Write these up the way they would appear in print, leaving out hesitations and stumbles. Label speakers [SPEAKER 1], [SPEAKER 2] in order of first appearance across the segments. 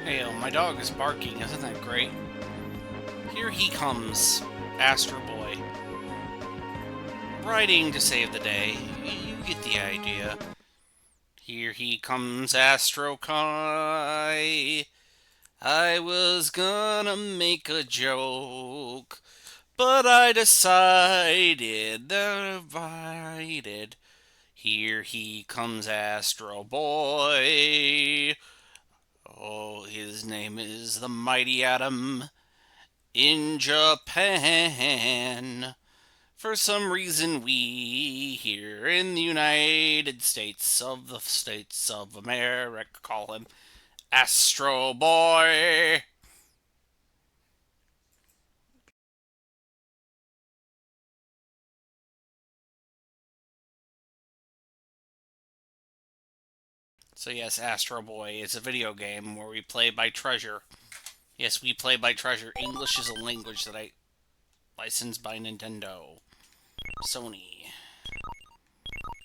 [SPEAKER 1] Hey, my dog is barking. Isn't that great? Here he comes, Astro Boy. Riding to save the day. You get the idea. Here he comes, Astro Kai. I was gonna make a joke, but I decided divided. Here he comes, Astro Boy. Oh, his name is the Mighty Atom in Japan. For some reason, we here in the United States of America call him Astro Boy. So yes, Astro Boy is a video game where we play by treasure. Yes, we play by treasure. English is a language that I licensed by Nintendo, Sony,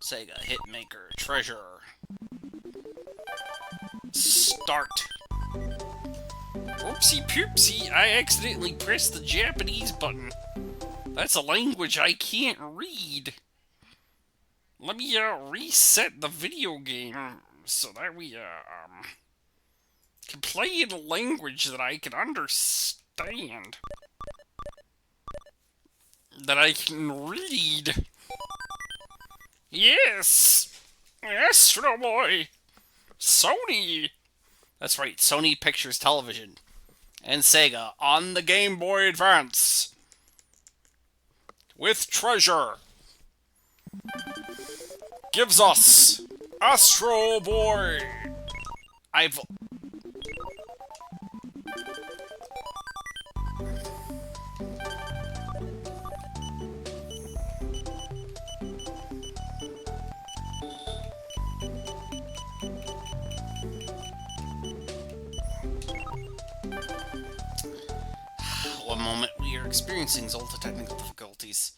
[SPEAKER 1] Sega, Hitmaker, Treasure. Start. Oopsie poopsie, I accidentally pressed the Japanese button. That's a language I can't read. Let me reset the video game so that we can play in a language that I can understand. That I can read. Yes! Astro Boy! Sony! That's right, Sony Pictures Television. And Sega on the Game Boy Advance. With Treasure. Gives us Astro Boy. I've... One moment, we are experiencing Xolta technical difficulties.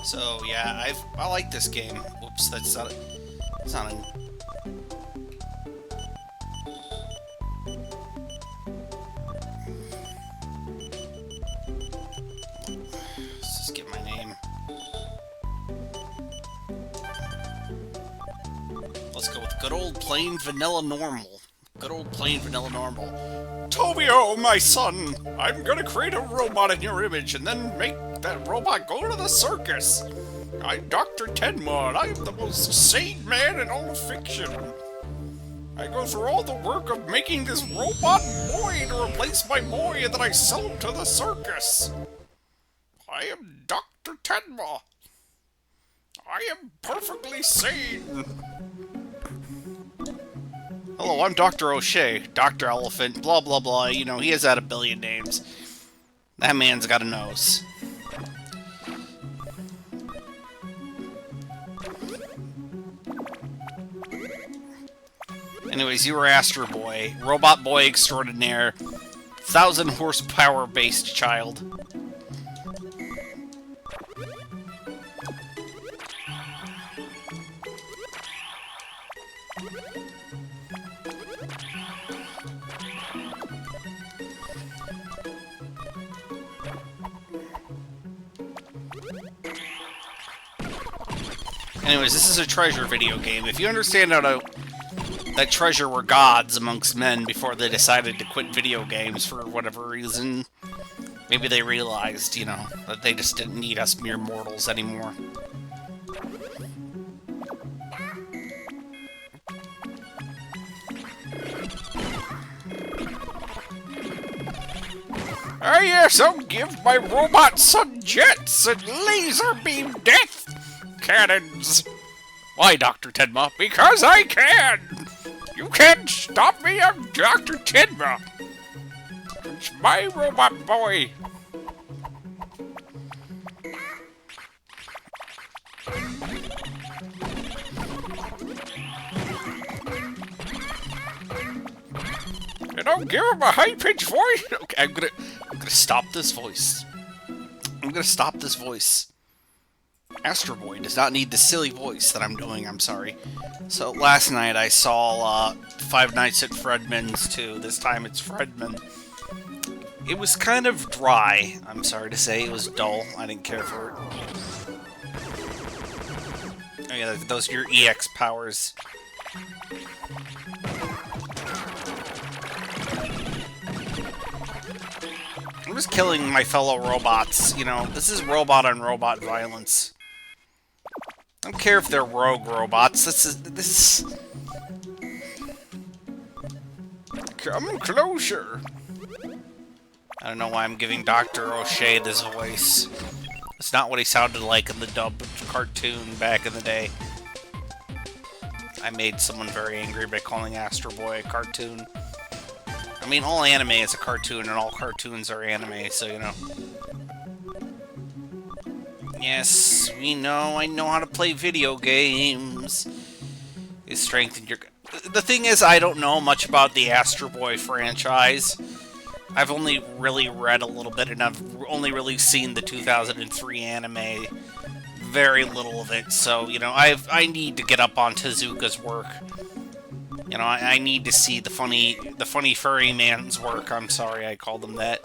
[SPEAKER 1] So yeah, I like this game. Whoops, that's not an... Let's just get my name. Let's go with good old plain vanilla normal. Good old plain vanilla normal. Tobio, my son! I'm gonna create a robot in your image and then make that robot go to the circus! I'm Dr. Tenma, and I am the most sane man in all fiction. I go through all the work of making this robot boy to replace my boy, and then I sell him to the circus. I am Dr. Tenma. I am perfectly sane. Hello, I'm Dr. O'Shea, Dr. Elephant, blah blah blah. You know, he has had a billion names. That man's got a nose. Anyways, you were Astro Boy, Robot Boy Extraordinaire, 1,000 horsepower based child. Anyways, this is a treasure video game. If you understand how to... that treasure were gods amongst men before they decided to quit video games for whatever reason. Maybe they realized, you know, that they just didn't need us mere mortals anymore. Oh yes, I'll give my robot son jets and laser beam death cannons! Why, Dr. Tenma? Because I can! You can't stop me, I'm Dr. Tenma! It's my robot boy! You don't give him a high-pitched voice? Okay, I'm gonna stop this voice. I'm gonna stop this voice. Astro Boy does not need the silly voice that I'm doing, I'm sorry. So, last night I saw Five Nights at Fredman's 2. This time it's Fredman. It was kind of dry, I'm sorry to say. It was dull. I didn't care for it. Oh yeah, those are your EX powers. I'm just killing my fellow robots, you know. This is robot-on-robot violence. I don't care if they're rogue robots. This is... Come closer! I don't know why I'm giving Dr. O'Shea this voice. It's not what he sounded like in the dubbed cartoon back in the day. I made someone very angry by calling Astro Boy a cartoon. I mean, all anime is a cartoon, and all cartoons are anime, so, you know. Yes, we know, I know how to play video games. You strengthen your... The thing is, I don't know much about the Astro Boy franchise. I've only really read a little bit, and I've only really seen the 2003 anime. Very little of it, so, you know, I need to get up on Tezuka's work. You know, I need to see the funny furry man's work. I'm sorry I called him that.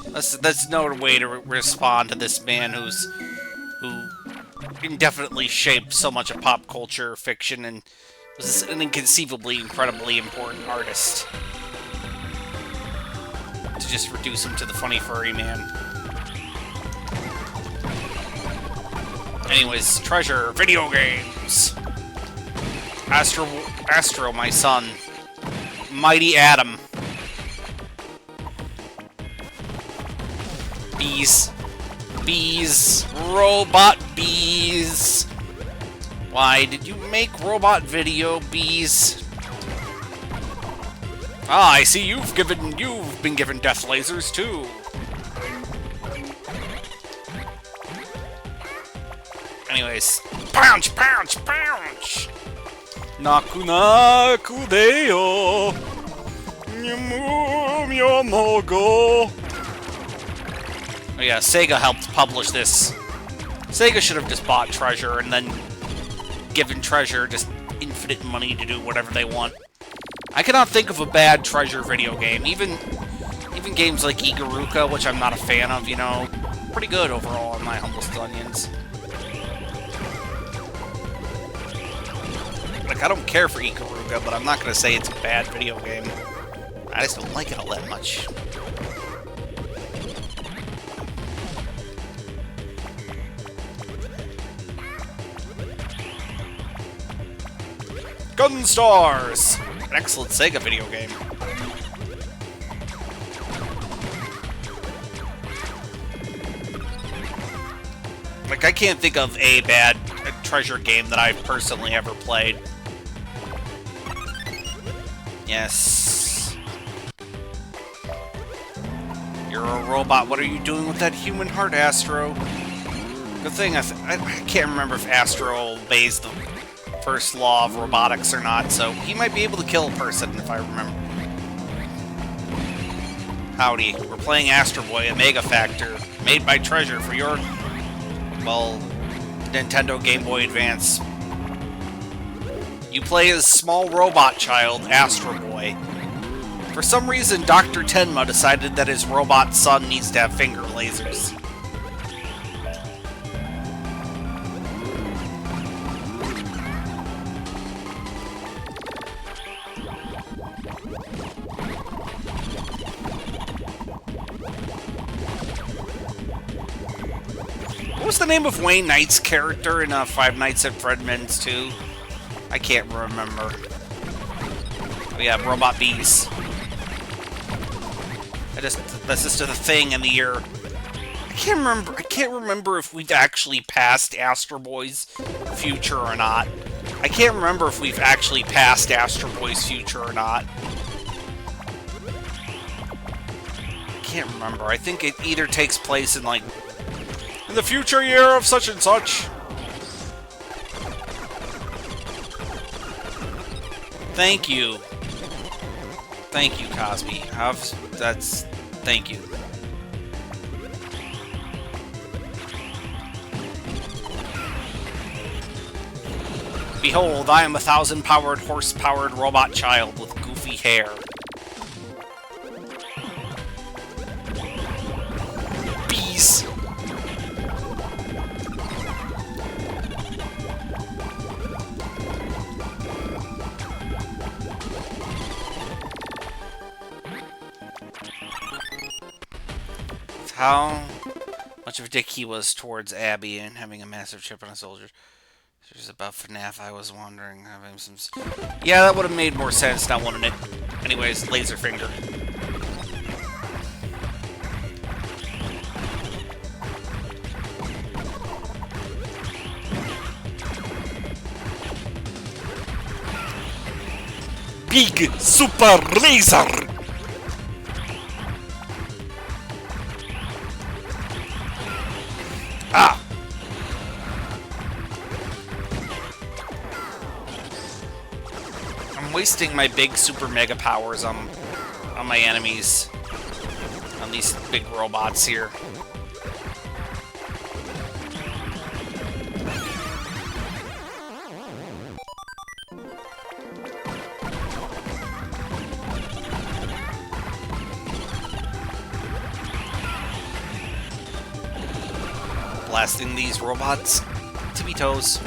[SPEAKER 1] That's no way to respond to this man who indefinitely shaped so much of pop culture, fiction, and was an inconceivably, incredibly important artist. To just reduce him to the funny furry man. Anyways, treasure, video games. Astro, my son. Mighty Atom. Bees. Bees. Robot bees. Why did you make robot video, bees? Ah, I see you've been given death lasers too. Anyways, pounce, pounce, pounce. Naku naku deyo. Oh yeah, Sega helped publish this. Sega should have just bought Treasure and then given Treasure just infinite money to do whatever they want. I cannot think of a bad Treasure video game. Even games like Ikaruka, which I'm not a fan of, you know, pretty good overall in my humblest onions. Like, I don't care for Ikaruga, but I'm not going to say it's a bad video game. I just don't like it all that much. Gunstars! An excellent Sega video game. Like, I can't think of a bad Treasure game that I've personally ever played. Yes. You're a robot. What are you doing with that human heart, Astro? Good thing I can't remember if Astro obeys the first law of robotics or not, so he might be able to kill a person if I remember. Howdy. We're playing Astro Boy, a Mega Factor, made by Treasure for your, well, Nintendo Game Boy Advance. You play as small robot child, Astro Boy. For some reason, Dr. Tenma decided that his robot son needs to have finger lasers. What was the name of Wayne Knight's character in Five Nights at Fredman's 2? I can't remember. We have robot bees. That's just a thing in the year. I can't remember if we'd actually passed Astro Boy's future or not. I can't remember if we've actually passed Astro Boy's future or not. I can't remember. I think it either takes place in, like, in the future year of such and such. Thank you. Thank you, Cosby. Thank you. Behold, I am a 1,000-powered, horse-powered robot child with goofy hair. Bees! How much of a dick he was towards Abby and having a massive chip on a soldier. There's about FNAF, I was wondering. Having some... Yeah, that would have made more sense, not wanting it. Anyways, Laserfinger. Big Super Laser! Ah! I'm wasting my big super mega powers on my enemies. On these big robots here. Blasting these robots tippy toes.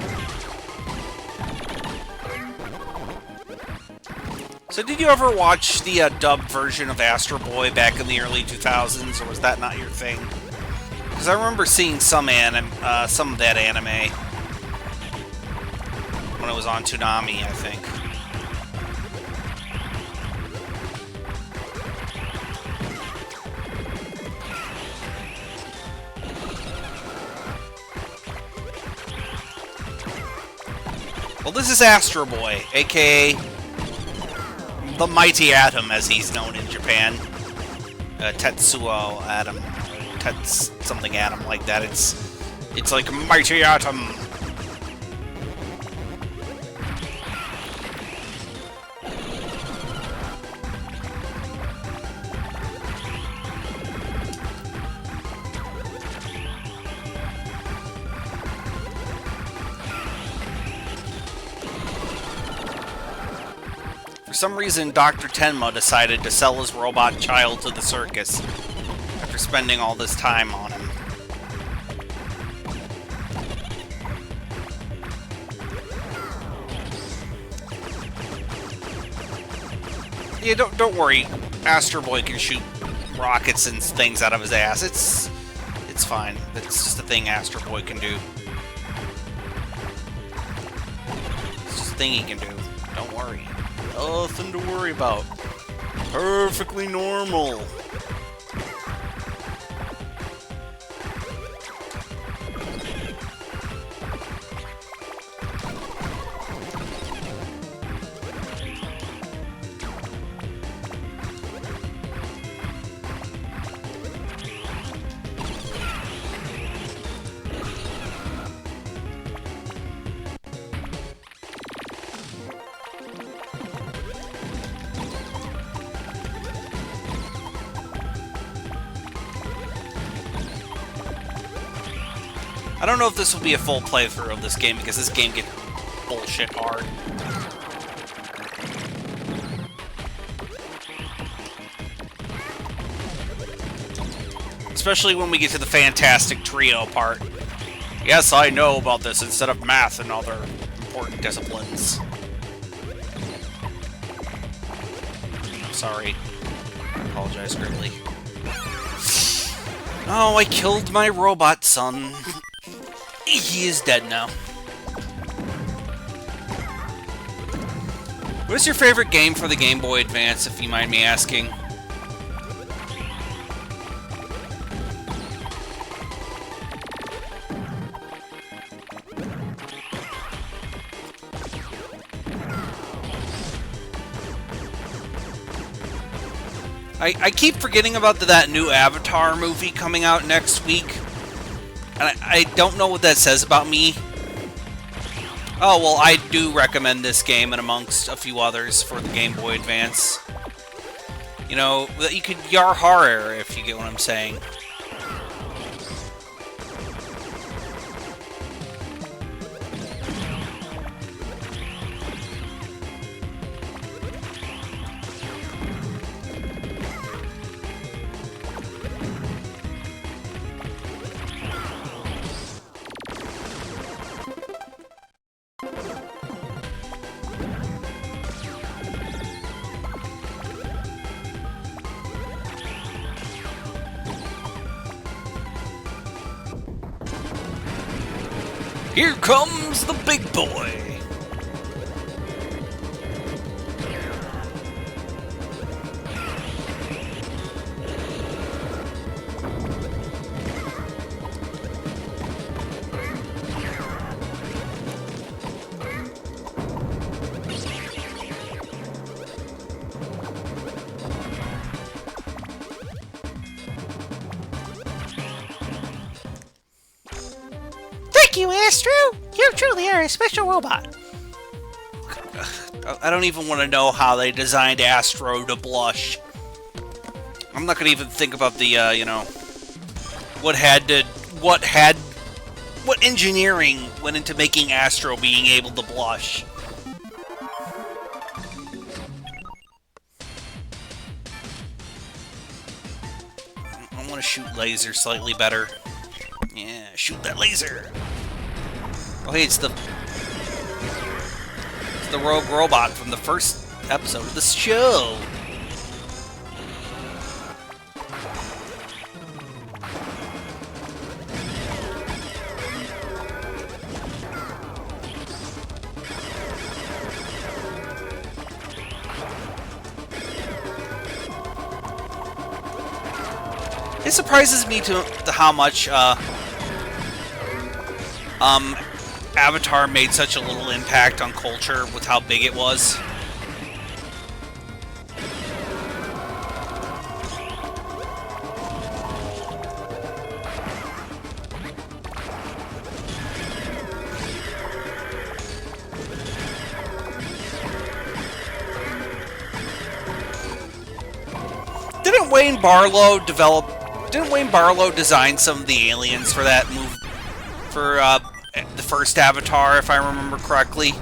[SPEAKER 1] So did you ever watch the dubbed version of Astro Boy back in the early 2000s, or was that not your thing? Because I remember seeing some of that anime when it was on Toonami, I think. Well, this is Astro Boy, aka the Mighty Atom, as he's known in Japan. Tetsuo Atom, something Atom like that. It's like Mighty Atom. For some reason, Dr. Tenma decided to sell his robot child to the circus after spending all this time on him. Yeah, don't worry. Astro Boy can shoot rockets and things out of his ass. It's fine. That's just a thing Astro Boy can do. It's just a thing he can do. Don't worry. Nothing to worry about. Perfectly normal. I don't know if this will be a full playthrough of this game, because this game gets bullshit hard. Especially when we get to the Fantastic Trio part. Yes, I know about this instead of math and other important disciplines. I'm sorry. I apologize greatly. Oh, I killed my robot son. He is dead now. What is your favorite game for the Game Boy Advance, if you mind me asking?
[SPEAKER 2] I keep forgetting about that new Avatar movie coming out next week. And I don't know what that says about me. Oh, well, I do recommend this game and amongst a few others for the Game Boy Advance. You know, you could yar horror if you get what I'm saying. Here comes the big boy!
[SPEAKER 3] Thank you, Astro! You truly are a special robot.
[SPEAKER 2] I don't even want to know how they designed Astro to blush. I'm not going to even think about the, you know, what engineering went into making Astro being able to blush. I want to shoot laser slightly better. Yeah, shoot that laser. Oh, hey, it's the rogue robot from the first episode of the show. It surprises me to how much Avatar made such a little impact on culture with how big it was. Didn't Wayne Barlow design some of the aliens for that movie? For the first Avatar, if I remember correctly.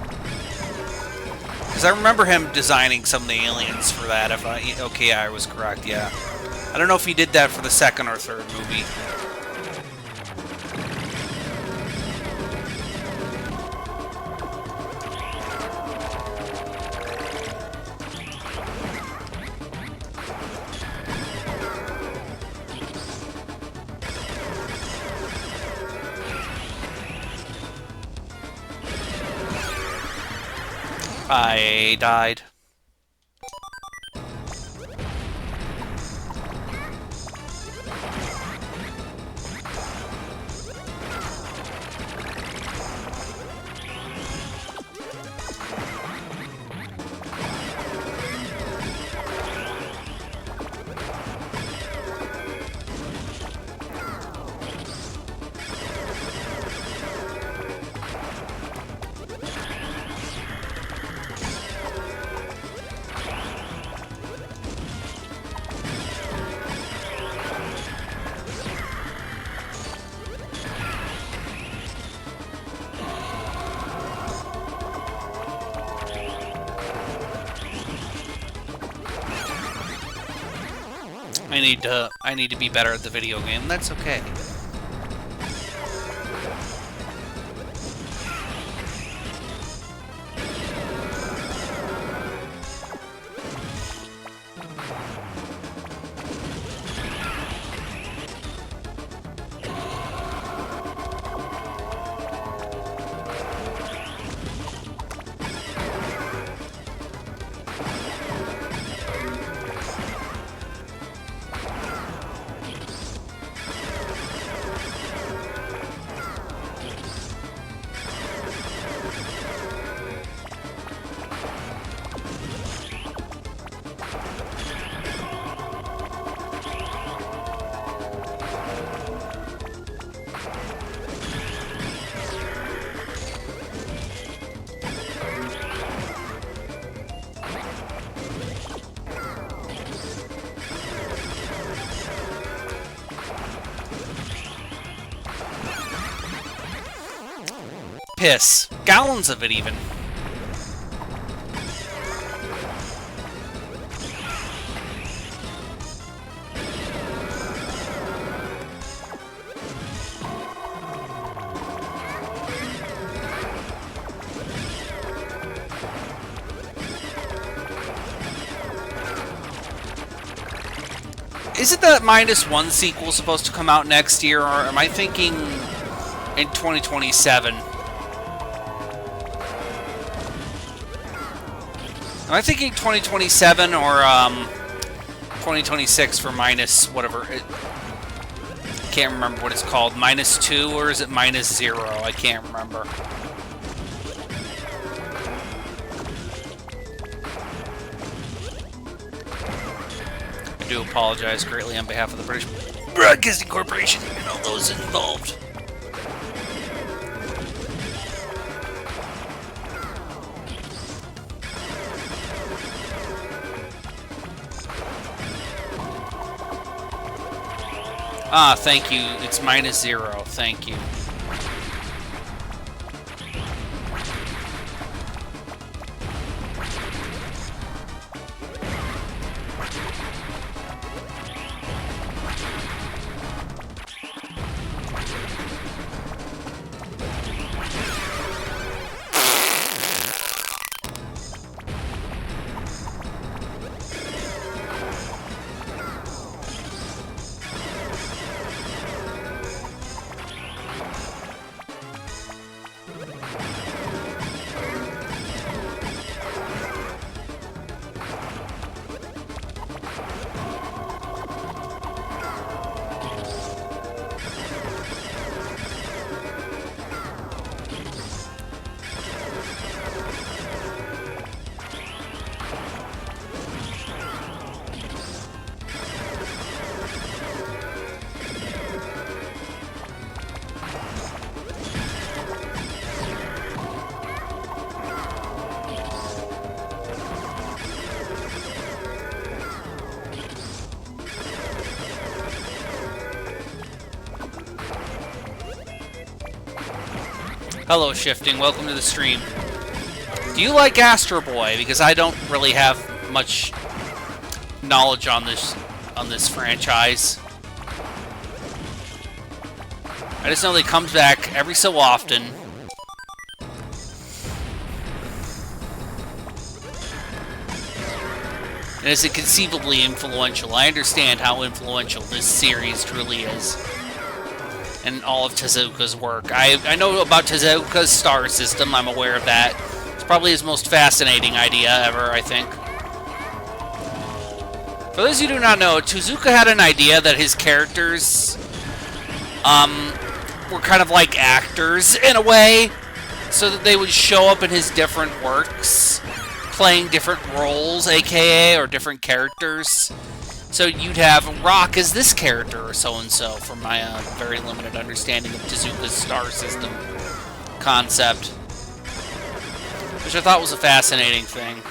[SPEAKER 2] Because I remember him designing some of the aliens for that. Okay, yeah, I was correct, yeah. I don't know if he did that for the second or third movie. I died. I need to be better at the video game. That's okay. piss. Gallons of it, even. Isn't that -1 sequel supposed to come out next year, or am I thinking in 2027? Am I thinking 2027 or 2026 for minus whatever? I can't remember what it's called. -2 or is it -0? I can't remember. I do apologize greatly on behalf of the British Broadcasting Corporation and all those involved. Ah, thank you. It's -0. Thank you. Hello, Shifting. Welcome to the stream. Do you like Astro Boy? Because I don't really have much knowledge on this franchise. I just know that he comes back every so often. And is it conceivably influential? I understand how influential this series truly is. And all of Tezuka's work. I know about Tezuka's star system. I'm aware of that. It's probably his most fascinating idea ever, I think. For those of you who do not know, Tezuka had an idea that his characters were kind of like actors in a way, so that they would show up in his different works, playing different roles, aka, or different characters. So you'd have Rock as this character, or so-and-so, from my very limited understanding of Tezuka's star system concept. Which I thought was a fascinating thing.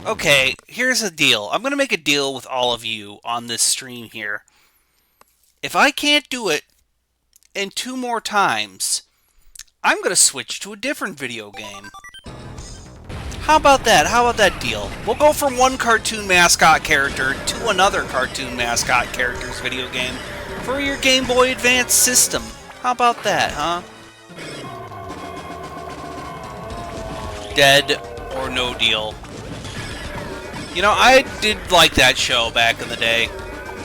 [SPEAKER 2] Okay, here's a deal. I'm going to make a deal with all of you on this stream here. If I can't do it in 2 more times, I'm going to switch to a different video game. How about that? How about that deal? We'll go from one cartoon mascot character to another cartoon mascot character's video game for your Game Boy Advance system. How about that, huh? Dead or no deal. You know, I did like that show back in the day.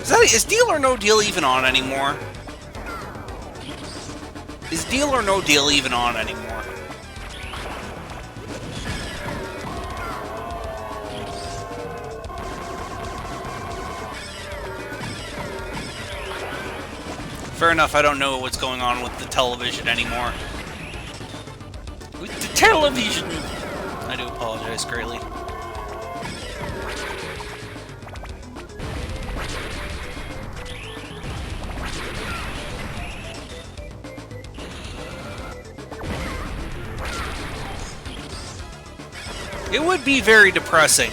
[SPEAKER 2] Is Deal or No Deal even on anymore? Is Deal or No Deal even on anymore? Fair enough, I don't know what's going on with the television anymore. With the television! I do apologize greatly. It would be very depressing.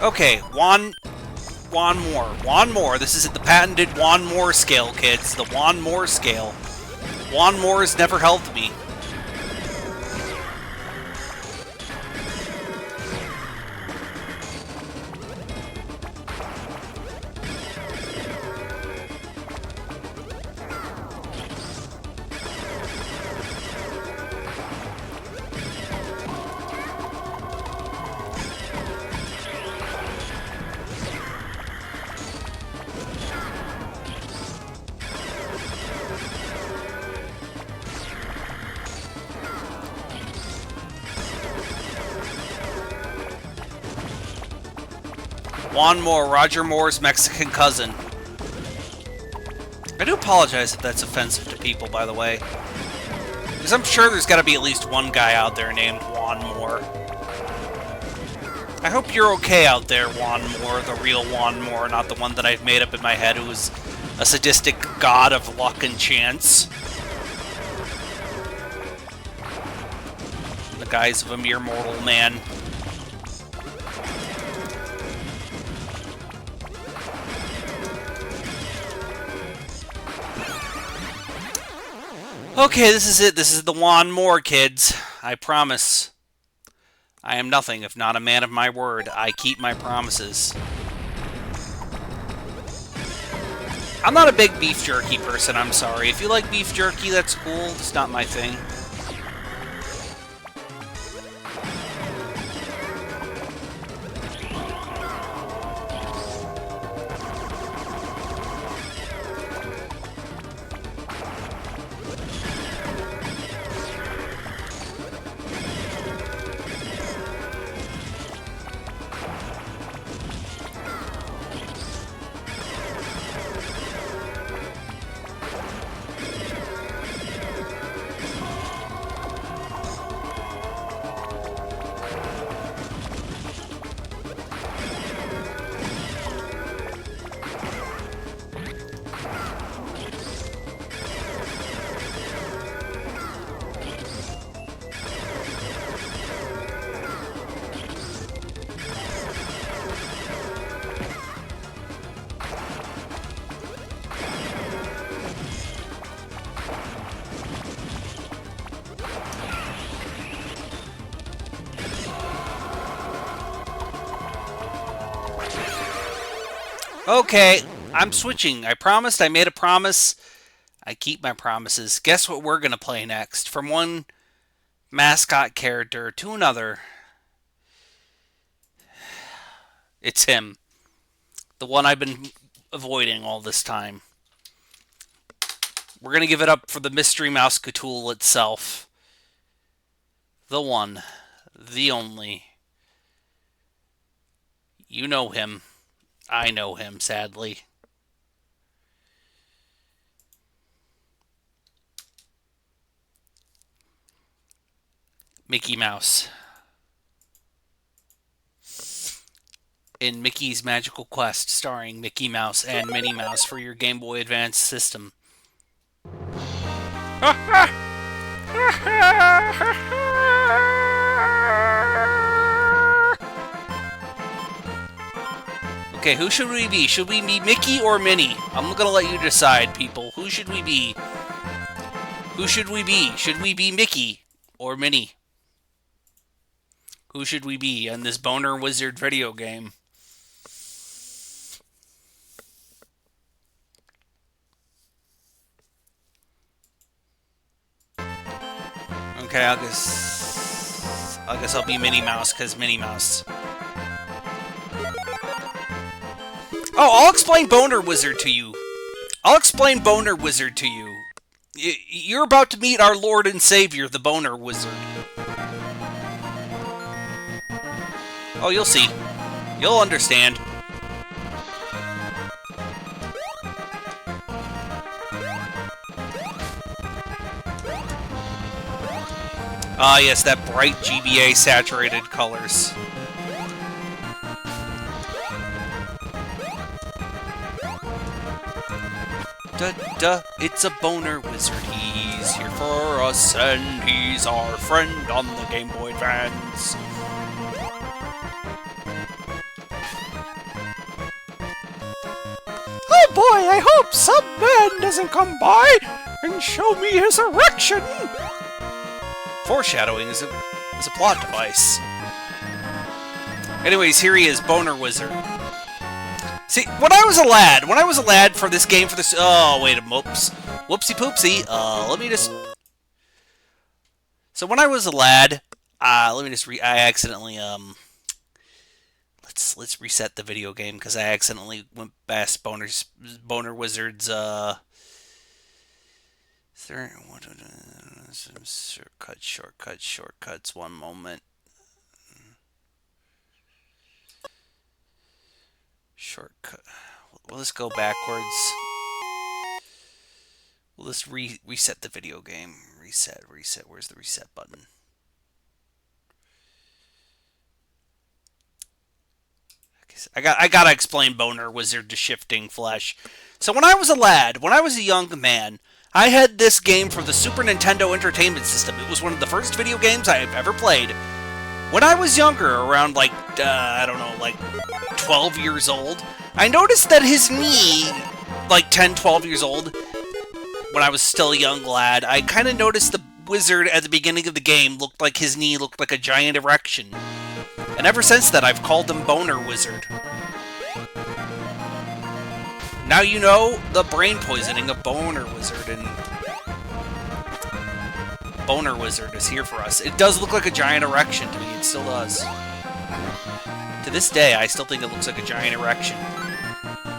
[SPEAKER 2] Okay, Juan Moore. This is the patented Juan Moore scale, kids. The Juan Moore scale. Juan Moore has never helped me. Juan Moore, Roger Moore's Mexican cousin. I do apologize if that's offensive to people, by the way. Because I'm sure there's got to be at least one guy out there named Juan Moore. I hope you're okay out there, Juan Moore, the real Juan Moore, not the one that I've made up in my head who is a sadistic god of luck and chance. In the guise of a mere mortal man. Okay, this is it. This is the Juan Moore, kids. I promise. I am nothing if not a man of my word. I keep my promises. I'm not a big beef jerky person, I'm sorry. If you like beef jerky, that's cool. It's not my thing. Okay, I'm switching. I promised. I made a promise. I keep my promises. Guess what we're going to play next? From one mascot character to another. It's him. The one I've been avoiding all this time. We're going to give it up for the Mystery Mouse Cthulhu itself. The one. The only. You know him. I know him, sadly. Mickey Mouse. In Mickey's Magical Quest, starring Mickey Mouse and Minnie Mouse for your Game Boy Advance system. Okay, who should we be? Should we be Mickey or Minnie? I'm gonna let you decide, people. Who should we be? Who should we be? Should we be Mickey or Minnie? Who should we be in this Boner Wizard video game? Okay, I guess I'll be Minnie Mouse, because Minnie Mouse. Oh, I'll explain Boner Wizard to you. I'll explain Boner Wizard to you. You're about to meet our Lord and Savior, the Boner Wizard. Oh, you'll see. You'll understand. Ah, yes, that bright GBA saturated colors. Da-da, it's a Boner Wizard. He's here for us, and he's our friend on the Game Boy Advance.
[SPEAKER 3] Oh boy, I hope some man doesn't come by and show me his erection!
[SPEAKER 2] Foreshadowing is a plot device. Anyways, here he is, Boner Wizard. See, when I was a lad for this game, oh, wait a whoops. Whoopsie poopsie. Let me just... So when I was a lad, let me just I accidentally, let's reset the video game, because I accidentally went past Boner Wizard's, shortcuts, one moment. Shortcut. We'll just go backwards. We'll just reset the video game. Reset. Where's the reset button? I gotta explain Boner Wizard to Shifting Flesh. So when I was a lad, when I was a young man, I had this game for the Super Nintendo Entertainment System. It was one of the first video games I have ever played. When I was younger, around like, I don't know, like 12 years old, I noticed that his knee, like 10, 12 years old, when I was still a young lad, I kind of noticed the wizard at the beginning of the game looked like his knee looked like a giant erection. And ever since that, I've called him Boner Wizard. Now you know the brain poisoning of Boner Wizard, and Boner Wizard is here for us. It does look like a giant erection to me, it still does. To this day, I still think it looks like a giant erection.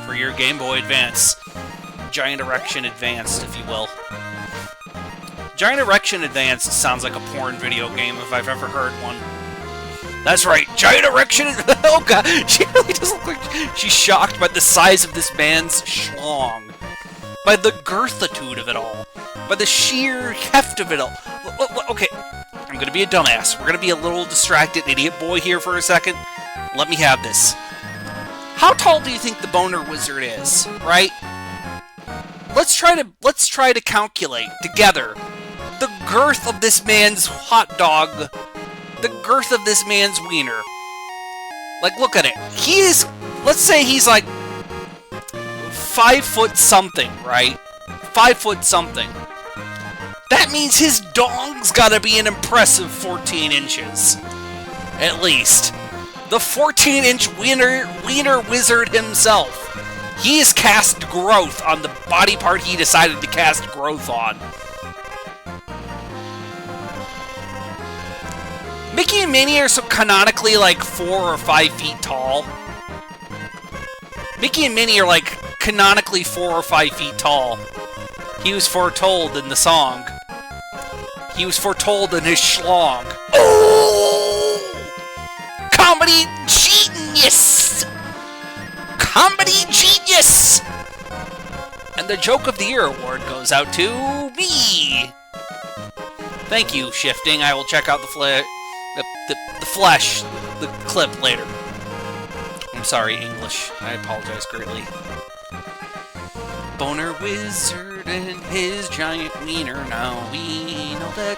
[SPEAKER 2] For your Game Boy Advance. Giant Erection Advanced, if you will. Giant Erection Advanced sounds like a porn video game if I've ever heard one. That's right, Giant Erection. Oh god, she really does look like she's shocked by the size of this man's schlong. By the girthitude of it all. By the sheer heft of it all. Okay, I'm gonna be a dumbass. We're gonna be a little distracted idiot boy here for a second. Let me have this. How tall do you think the Boner Wizard is, right? Let's try to calculate together the girth of this man's hot dog. The girth of this man's wiener. Like, look at it. He is, let's say he's like 5 foot something, right? 5 foot something. That means his dong's gotta be an impressive 14 inches. At least. The 14-inch wiener wizard himself. He has cast growth on the body part he decided to cast growth on. Mickey and Minnie are so canonically like 4 or 5 feet tall. Mickey and Minnie are like canonically 4 or 5 feet tall. He was foretold in the song. He was foretold in his schlong. Oh! Comedy genius! Comedy genius! And the Joke of the Year award goes out to me. Thank you, Shifting. I will check out the clip later. I'm sorry, English. I apologize greatly. Boner Wizard and his giant wiener. Now we know that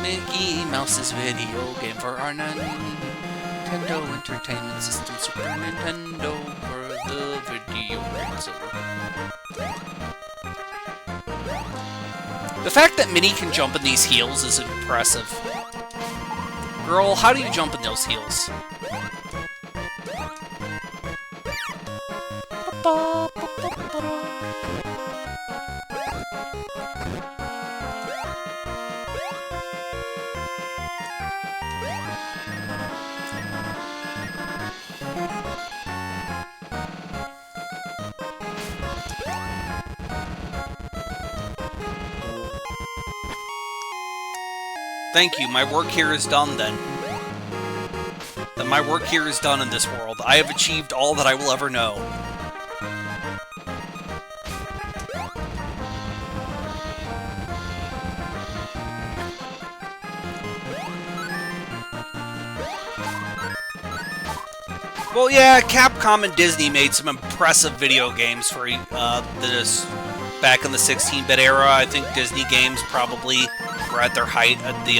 [SPEAKER 2] Mickey Mouse's video game for our Nintendo Nintendo Entertainment System, Super Nintendo for the video console. The fact that Minnie can jump in these heels is impressive. Girl, how do you jump in those heels? Thank you, my work here is done then. Then my work here is done in this world. I have achieved all that I will ever know. Well, yeah, Capcom and Disney made some impressive video games for this back in the 16-bit era. I think Disney games probably were at their height at the,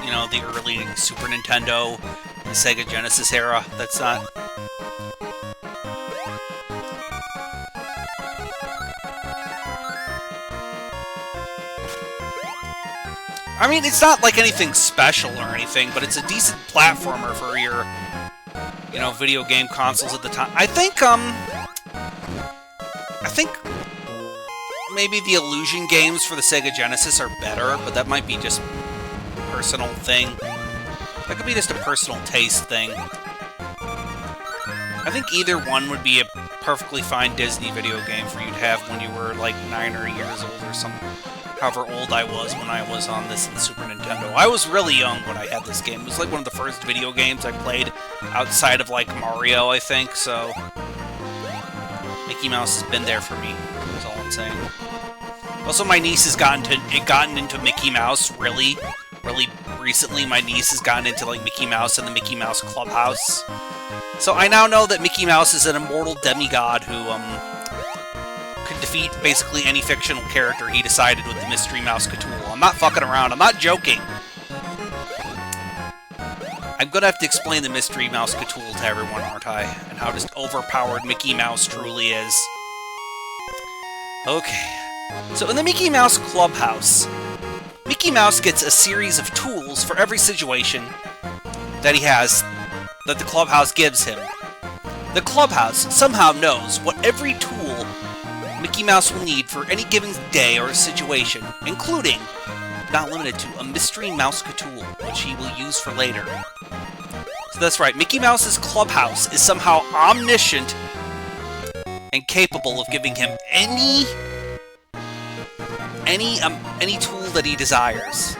[SPEAKER 2] you know, the early Super Nintendo and Sega Genesis era. That's not... I mean, it's not like anything special or anything, but it's a decent platformer for your, you know, video game consoles at the time. I think maybe the Illusion games for the Sega Genesis are better, but that might be just a personal thing. That could be just a personal taste thing. I think either one would be a perfectly fine Disney video game for you to have when you were like 9 or 8 years old or something. However old I was when I was on this in Super Nintendo. I was really young when I had this game. It was like one of the first video games I played outside of like Mario, I think, so Mickey Mouse has been there for me, that's all I'm saying. Also, my niece has gotten into Mickey Mouse really recently. My niece has gotten into like Mickey Mouse and the Mickey Mouse Clubhouse. So I now know that Mickey Mouse is an immortal demigod who could defeat basically any fictional character he decided with the Mystery Mouse Cthulhu. I'm not fucking around, I'm not joking. I'm gonna have to explain the Mystery Mouse Cthulhu to everyone, aren't I? And how just overpowered Mickey Mouse truly is. Okay. So in the Mickey Mouse Clubhouse, Mickey Mouse gets a series of tools for every situation that he has, that the Clubhouse gives him. The Clubhouse somehow knows what every tool Mickey Mouse will need for any given day or situation, including, but not limited to, a Mystery Mouse Cthulhu, which he will use for later. So that's right, Mickey Mouse's Clubhouse is somehow omniscient and capable of giving him any tool that he desires.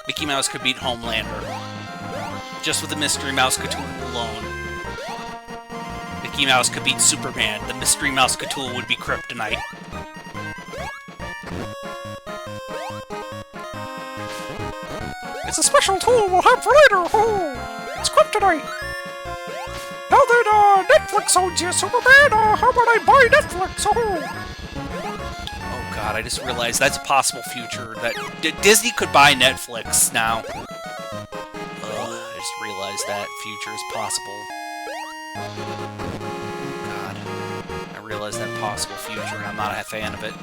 [SPEAKER 2] Mickey Mouse could beat Homelander just with the Mystery Mouse Cthulhu alone. Mickey Mouse could beat Superman. The Mystery Mouse Cthulhu would be kryptonite.
[SPEAKER 3] It's a special tool we'll have for later. Oh, it's kryptonite. Now that Netflix owns you, Superman, how about I buy Netflix? Oh
[SPEAKER 2] God, I just realized that's a possible future. That Disney could buy Netflix now. I just realized that future is possible. God, I realized that possible future, and I'm not a fan of it.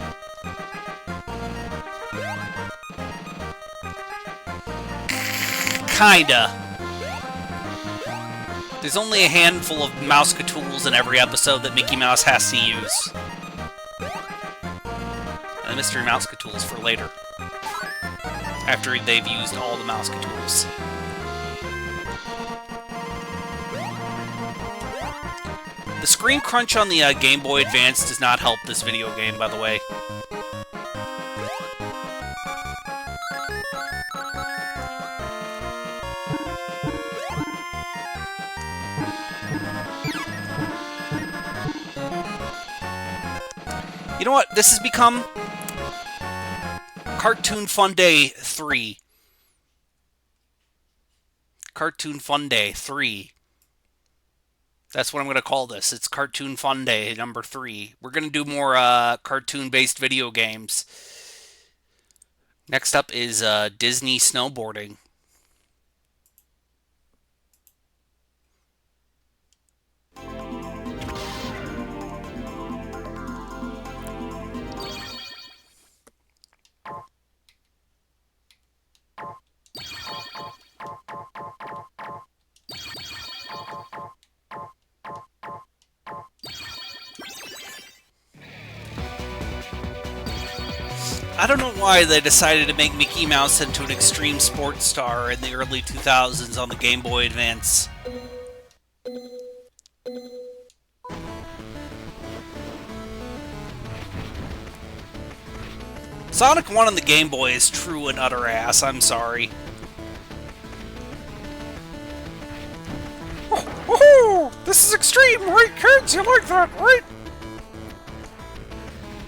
[SPEAKER 2] Kinda. There's only a handful of Mouse Cthulhus in every episode that Mickey Mouse has to use. And the Mystery Mouse Cthulhus for later. After they've used all the Mouse Cthulhus. The screen crunch on the Game Boy Advance does not help this video game, by the way. You know what? This has become... Cartoon Funday 3. Cartoon Funday 3. That's what I'm going to call this. It's Cartoon Funday number 3. We're going to do more cartoon-based video games. Next up is Disney snowboarding. I don't know why they decided to make Mickey Mouse into an extreme sports star in the early 2000s on the Game Boy Advance. Sonic 1 on the Game Boy is true and utter ass, I'm sorry.
[SPEAKER 3] Woohoo! This is extreme, right, kids? You like that, right?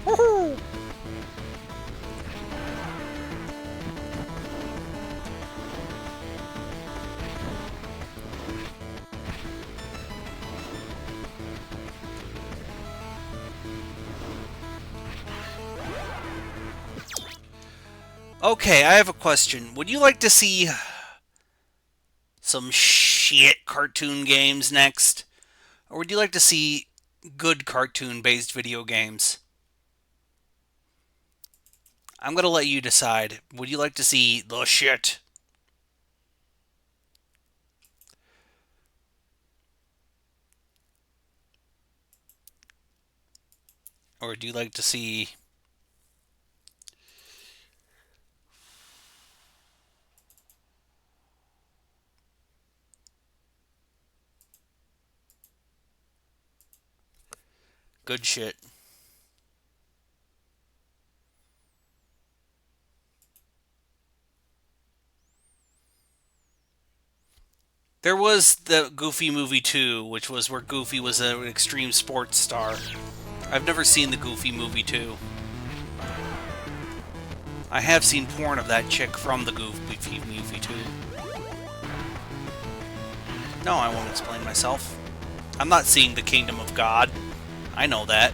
[SPEAKER 3] Woohoo!
[SPEAKER 2] Okay, I have a question. Would you like to see some shit cartoon games next? Or would you like to see good cartoon-based video games? I'm going to let you decide. Would you like to see the shit? Or do you like to see... good shit? There was the Goofy movie 2, which was where Goofy was an extreme sports star. I've never seen the Goofy movie 2. I have seen porn of that chick from the Goofy movie 2. No, I won't explain myself. I'm not seeing the Kingdom of God. I know that.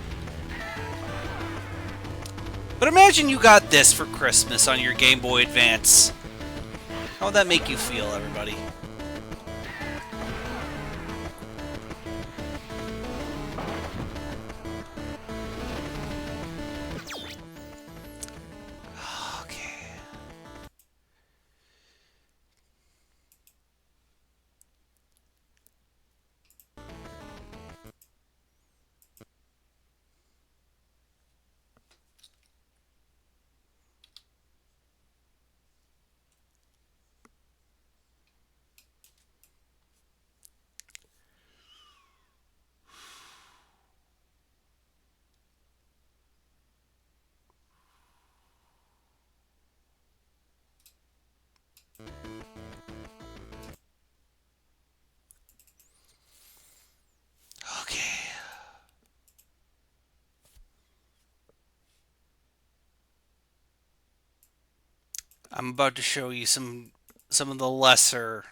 [SPEAKER 2] But imagine you got this for Christmas on your Game Boy Advance. How would that make you feel, everybody? I'm about to show you some of the lesser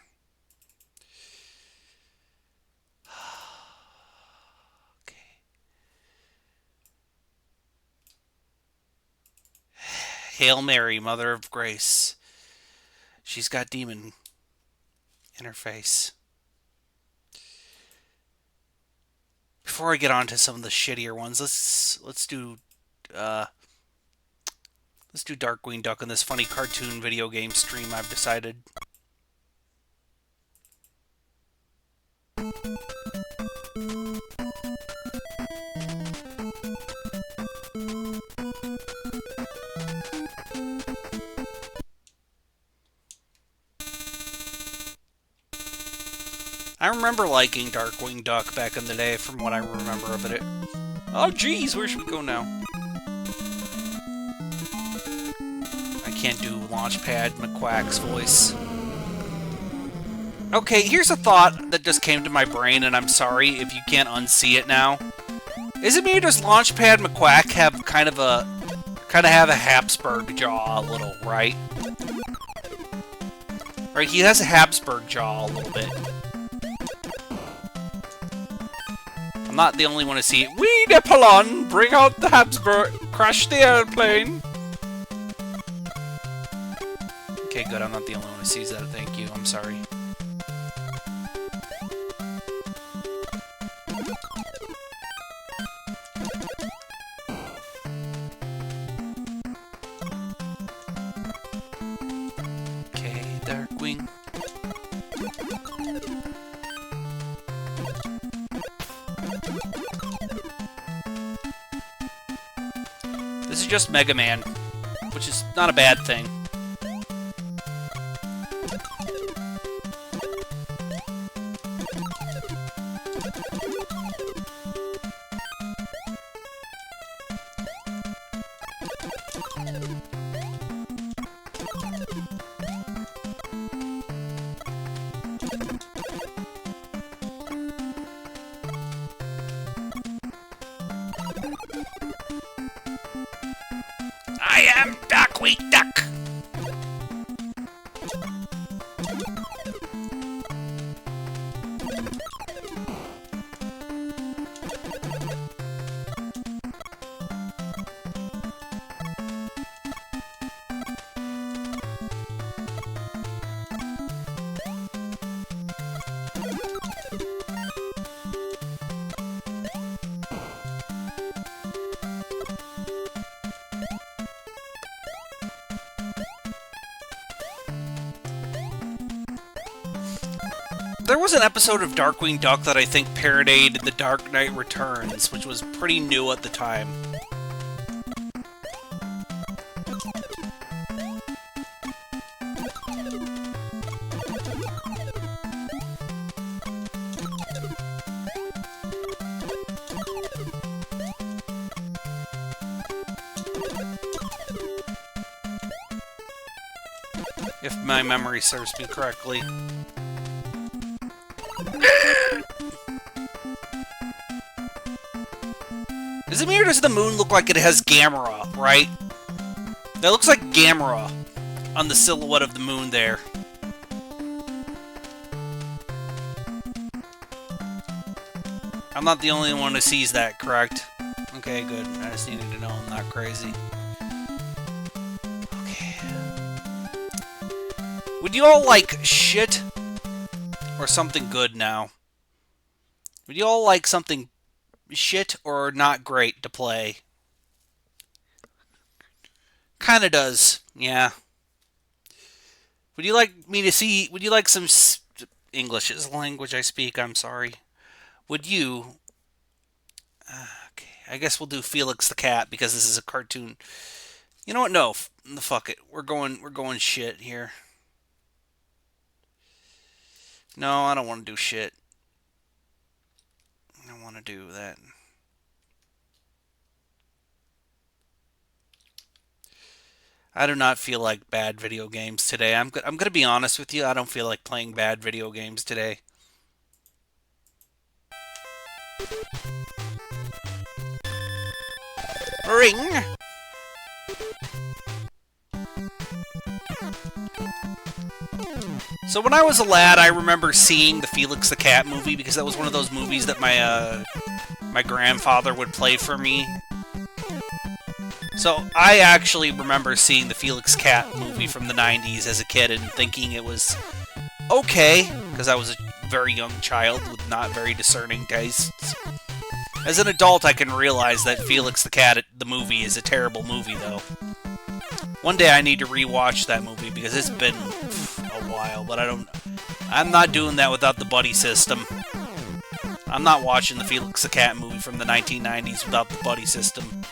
[SPEAKER 2] Hail Mary, Mother of Grace. She's got demon in her face. Before I get on to some of the shittier ones, let's do Darkwing Duck on this funny cartoon video game stream I've decided. I remember liking Darkwing Duck back in the day from what I remember of it. Oh geez, where should we go now? I can't do Launchpad McQuack's voice. Okay, here's a thought that just came to my brain, and I'm sorry if you can't unsee it now. Is it me or does Launchpad McQuack have kind of kind of have a Habsburg jaw a little, right? Right, he has a Habsburg jaw a little bit. I'm not the only one to see it. We, Napoleon, bring out the Habsburg, crash the airplane. Okay, good, I'm not the only one who sees that, thank you, I'm sorry. Darkwing. This is just Mega Man, which is not a bad thing. I am Darkwing Duck! There was an episode of Darkwing Duck that I think parodied The Dark Knight Returns, which was pretty new at the time. If my memory serves me correctly. Is it me or does the moon look like it has Gamera, right? That looks like Gamera on the silhouette of the moon there. I'm not the only one who sees that, correct? Okay, good. I just needed to know I'm not crazy. Okay. Would you all like shit or something good now? Would you all like something shit or not great to play? Kinda does, yeah. Would you like me to see... Would you like some... English is the language I speak, I'm sorry. Would you... okay, I guess we'll do Felix the Cat because this is a cartoon. You know what? No, fuck it. We're going shit here. No, I don't want to do shit. I don't want to do that. I do not feel like bad video games today. I'm going to be honest with you. I don't feel like playing bad video games today. Ring! So when I was a lad, I remember seeing the Felix the Cat movie because that was one of those movies that my grandfather would play for me. So I actually remember seeing the Felix Cat movie from the 90s as a kid and thinking it was okay, because I was a very young child with not very discerning tastes. As an adult, I can realize that Felix the Cat, the movie, is a terrible movie, though. One day I need to rewatch that movie because it's been a while, but I'm not doing that without the buddy system. I'm not watching the Felix the Cat movie from the 1990s without the buddy system.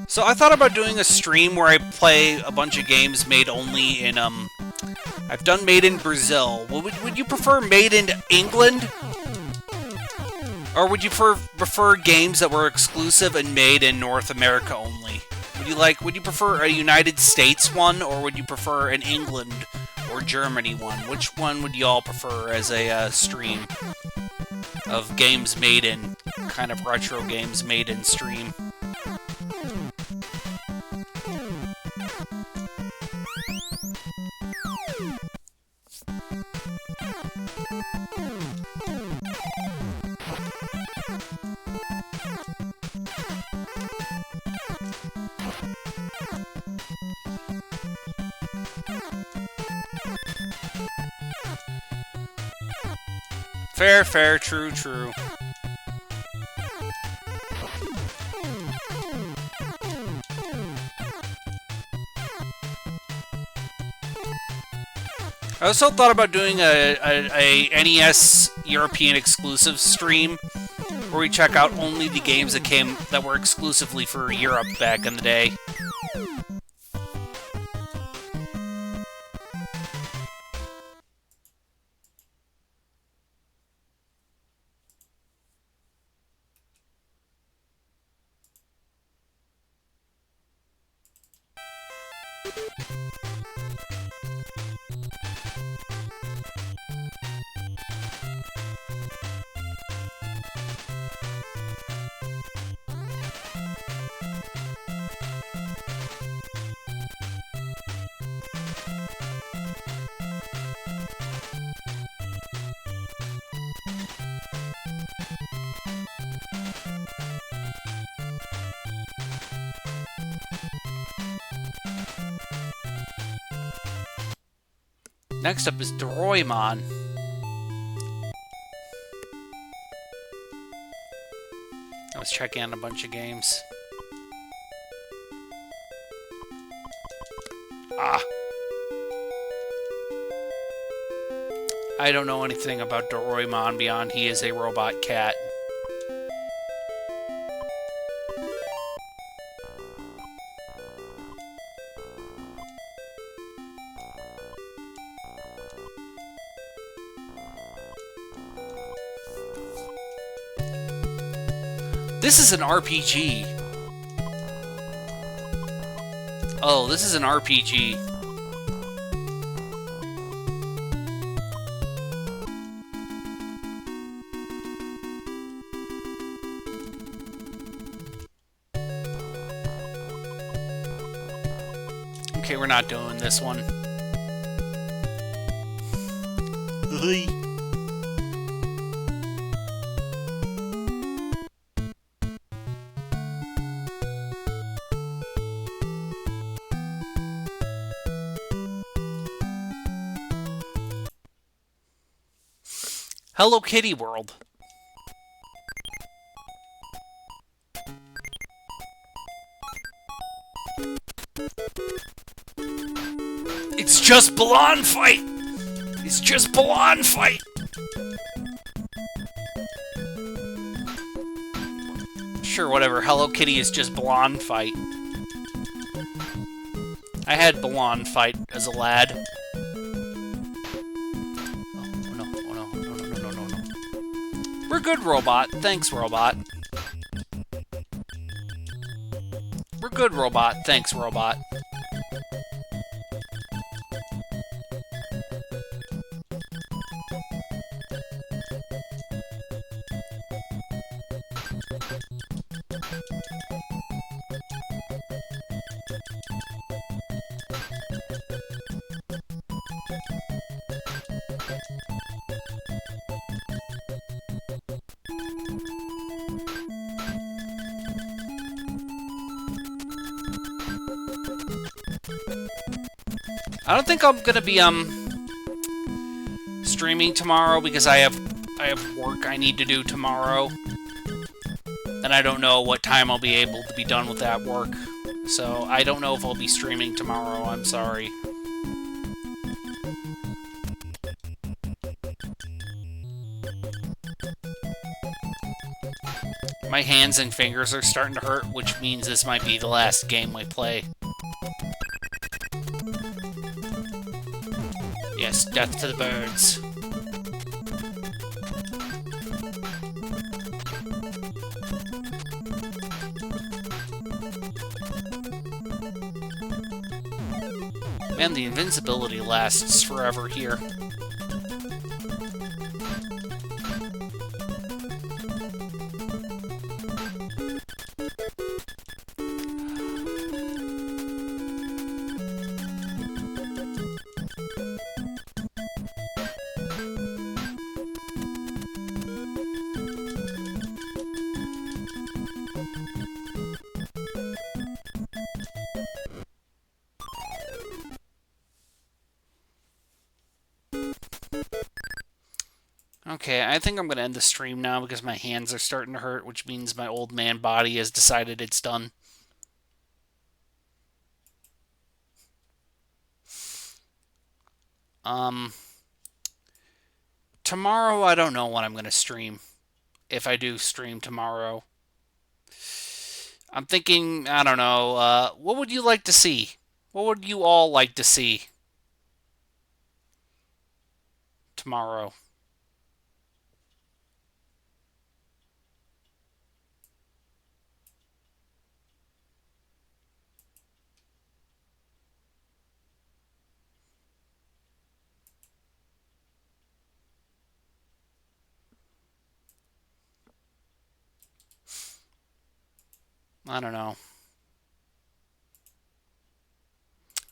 [SPEAKER 2] So I thought about doing a stream where I play a bunch of games made only in, I've done made in Brazil. Would you prefer made in England? Or would you prefer games that were exclusive and made in North America only? Would you prefer a United States one, or would you prefer an England or Germany one? Which one would y'all prefer as a stream of games made in, kind of retro games made in stream? Fair, fair, true, true. I also thought about doing a NES European exclusive stream where we check out only the games that were exclusively for Europe back in the day. Next up is Doraemon. I was checking out a bunch of games. I don't know anything about Doraemon beyond he is a robot cat. This is an RPG. Oh, this is an RPG. Okay, we're not doing this one. Hello Kitty World. It's just Blonde Fight! It's just Blonde Fight! Sure, whatever. Hello Kitty is just Blonde Fight. I had Blonde Fight as a lad. We're good, Robot. Thanks, Robot. We're good, Robot. Thanks, Robot. I don't think I'm gonna be streaming tomorrow because I have work I need to do tomorrow, and I don't know what time I'll be able to be done with that work. So I don't know if I'll be streaming tomorrow. I'm sorry. My hands and fingers are starting to hurt, which means this might be the last game we play. Yes, death to the birds. Man, the invincibility lasts forever here. Okay, I think I'm going to end the stream now because my hands are starting to hurt, which means my old man body has decided it's done. Tomorrow, I don't know when I'm going to stream. If I do stream tomorrow. I'm thinking, I don't know, what would you like to see? What would you all like to see tomorrow? I don't know.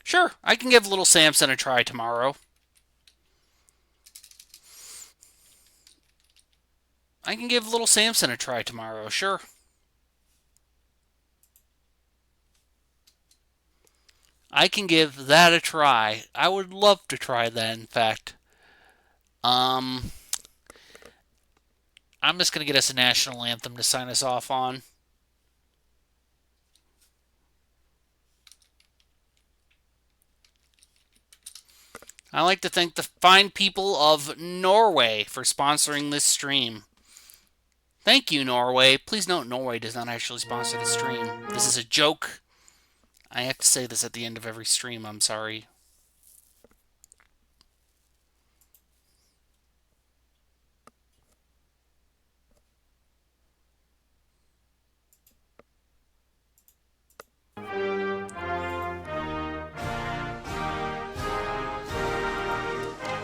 [SPEAKER 2] Sure, I can give Little Samson a try tomorrow. I can give Little Samson a try tomorrow, sure. I can give that a try. I would love to try that, in fact. I'm just going to get us a national anthem to sign us off on. I'd like to thank the fine people of Norway for sponsoring this stream. Thank you, Norway. Please note Norway does not actually sponsor the stream. This is a joke. I have to say this at the end of every stream. I'm sorry.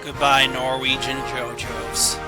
[SPEAKER 2] Goodbye, Norwegian JoJo's.